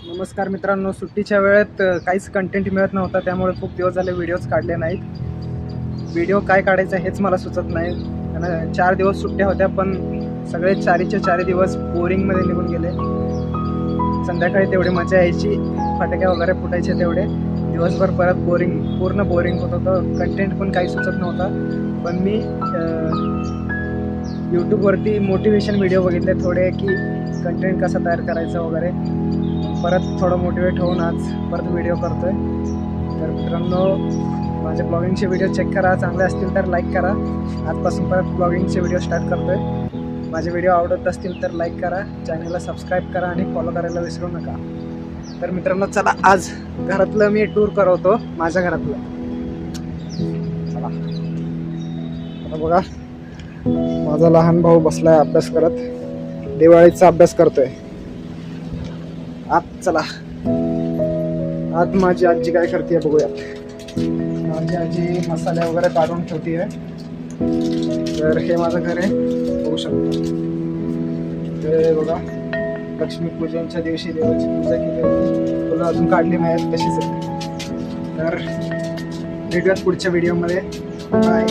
नमस्कार मित्रांनो, सुट्टीच्या वेळेत काहीच कंटेंट मिळत नव्हता, त्यामुळे खूप दिवस झाले व्हिडिओज काढले नाहीत. व्हिडिओ काय काढायचं हेच मला सुचत नाही. आणि 4 दिवस सुट्ट्या होत्या, पण सगळे चारीचे 4 दिवस बोरिंगमध्ये निघून गेले. संध्याकाळी तेवढी मजा यायची, फटाके वगैरे फुटायचे तेवढे. दिवसभर परत पूर्ण बोरिंग होत होतं. कंटेंट पण काही सुचत नव्हता. पण मी यूट्यूबवरती मोटिवेशन व्हिडिओ बघितले थोडे, की कंटेंट कसा तयार करायचा वगैरे. परत थोडं मोटिवेट होऊन आज परत व्हिडिओ करतोय. तर मित्रांनो, माझे ब्लॉगिंगचे व्हिडिओ चेक करा, चांगले असतील तर लाईक करा. आजपासून परत ब्लॉगिंगचे व्हिडिओ स्टार्ट करतोय. माझे व्हिडिओ आवडत असतील तर लाईक करा, चॅनलला सबस्क्राईब करा आणि फॉलो करायला विसरू नका. तर मित्रांनो, चला आज घरातलं मी टूर करवतो, माझ्या घरातलं. चला आता बघा, माझा लहान भाऊ बसलाय अभ्यास करत, दिवाळीचा अभ्यास करतोय. आज चला, आज माझी आजी काय करते बघूयात. माझी आजी मसाले वगैरे काढून ठेवते आहे. तर हे माझं घर आहे, बघू शकतो. ते बघा, लक्ष्मीपूजनच्या दिवशी देवाची पूजा केली होती. फुलं अजून काढली नाहीत, तशीच आहे. तर भेटूयात पुढच्या व्हिडिओमध्ये. बाय.